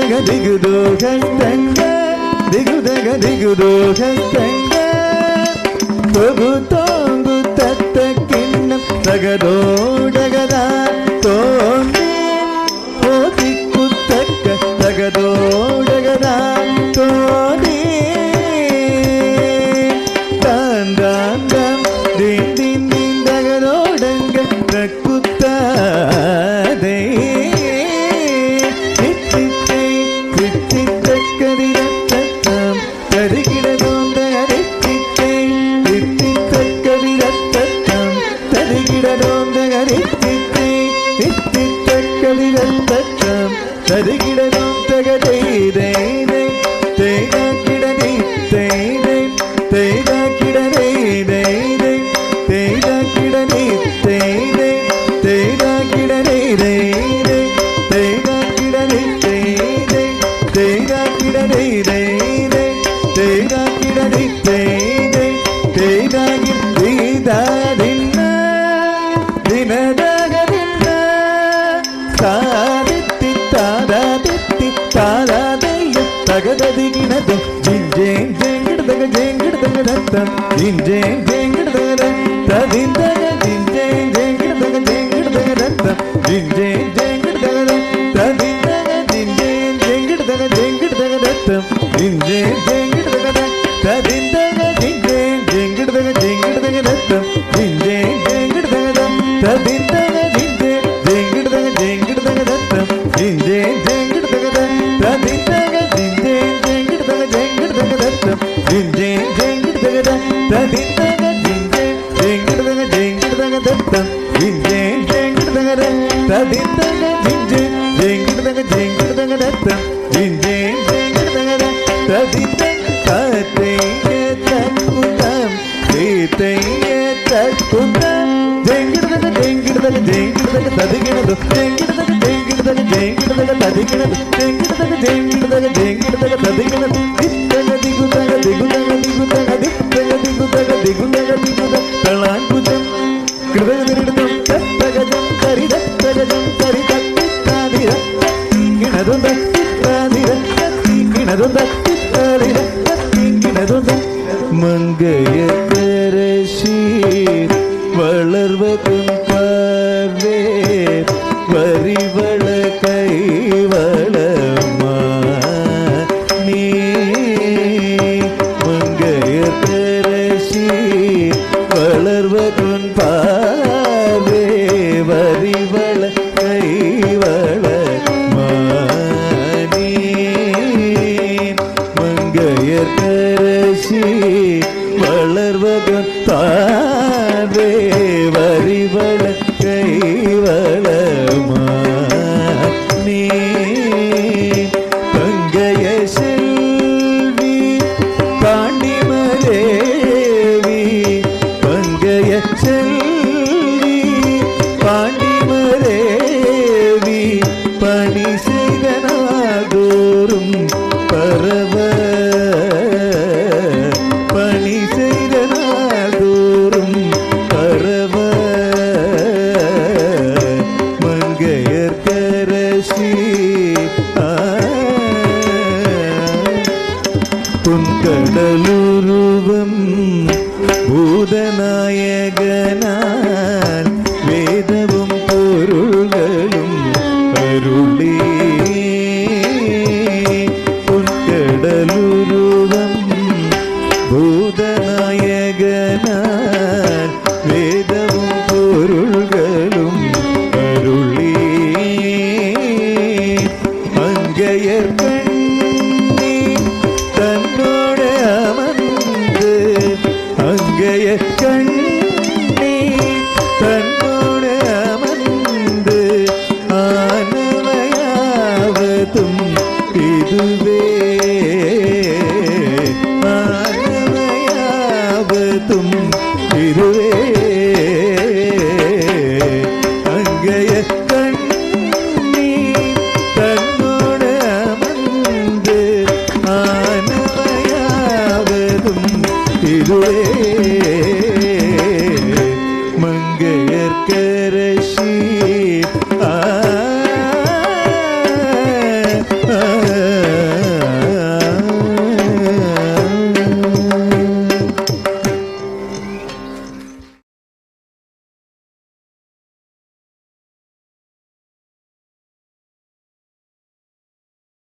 ದಿಗುದೋಗಸ್ತಂಗ ದಿಗುದಗ ದಿಗುದೋಗಸ್ತಂಗ ಪ್ರಭು ತೋಂಗು ತತ್ತ ಕಿನ್ನ ತಗದೋಡಗದ ತೋಂದಿ ಓದಿ ಕುತ್ತಕ್ಕ ತಗದೋಡಗದ ತೋಂದಿ தாந்தாந்தம் தின் தின் தின் தகதோடங்க குத்தாதே தித்தித்தை தித்தித்தக்கதிரத்தம் தருகிடதோந்த அரித்தித்தை தித்தித்தக்கதிரத்தம் தருகிடதோந்த அரித்தித்தை தித்தித்தக்கதிரத்தம் தருகிடதோம் தகதை தேதை தேகா கிடதை தேதை தேகா கிடதை தேதை தேகா கிடதை தேதை தேகா கிடதை தேதை தேகா கிடதை தேதை தேகா கிடதை தேதை தேகா கிடதை தேதை தேகா கிடதின்ன தினதகதின்ன சாதித்தி தாதாதித்தி தாதாதைய தகததிகினது ஜிஞ்சேங் ஜெங்கிடதக ஜெங்கிடதக ரத்தம் ஜிஞ்சேங் ஜெங்கிடதக ததிந்தக ஜிஞ்சேங் ஜெங்கிடதக ஜெங்கிடதக ரத்தம் ஜிஞ்சேங் ஜெங்கிடதக ததிந்தக ஜிஞ்சேங் ஜெங்கிடதக ஜெங்கிடதக ரத்தம் ஜிஞ்சேங் ஜெங்கிடதக ததிந்தக ஜிஞ்சேங் ஜெங்கிடதக ஜெங்கிடதக ரத்தம் ஜிஞ்சேங் ஜெங்கிடதக ததிந்தக ஜிஞ்சேங் ஜெங்கிடதக ஜெங்கிடதக ரத்தம் ஜிஞ்சேங் ஜெங்கிடதக ததிந்தக ஜிஞ்சேங் ஜெங்கிடதக ஜெங்கிடதக ரத்தம் ஜிஞ்சேங் ஜெங்கிடதக ததிந்தக ஜிஞ்சேங் ஜெங்கிடதக ஜெங்கிடதக ரத்தம் ஜிஞ்சேங் ஜெங்கிடதக ததிந்தக ஜிஞ்சேங் ஜெங்கிடதக ஜெங்கிடதக ரத்தம் ஜிஞ்சேங் ஜெங்கிடதக ததிந்தக தத்தைய தக்குதம் தீத்தைய தக்குதம் ஜெங்கிடதக ஜெங்கிடதக ஜெங்கிடதக ததிகினது ஜெங்கிடதக ஜெங்கிடதக ஜெங்கிடதக ததிகினது ஜெங்கிடதக ஜெங்கிடதக ஜெங்கிடதக ததிகினது தித்தக திகுதக திகுதக திகுதக தித்தக திகுதக திகுதக திகுதக தளாங்குஜம் கிருதக நிருதம் தத்தகஜம் கரிதத்தகஜம் கரிதத்தித்தாதிர கிணது தத்தித்தாதிர கிணது தத்தித்தாதிர கிணது மங்கைய கரசி வளர்வதும் பார்வே வரிவள கைவளமா நீ மங்கைய கரசி வளர்வதும் பார்வே வரிவள கைவளமா நீ மங்கைய கரசி வளர்வதும் தாவே வரிவள கைவளமா நீ பங்கைய செல்வி பாண்டிமரேவி பங்கைய செல்வி பாண்டிமரேவி பணி செய்தனாதோறும் பரவ பணி செய்தனாதோறும் பரவ மங்கையர் கரசி புன்கடலுருவம் பூதநாயகனால் வேதவும் பொருள்களும் அருளே புன்கடலுருவம் பூதநாயகனால் வேதவும் பொருள்களும் அருளே மங்கையர் கண்ணி தன்னோட அமர்ந்து அங்கைய கண்ணி தன்னோட அமர்ந்து ஆனவையாவதும் இதுவே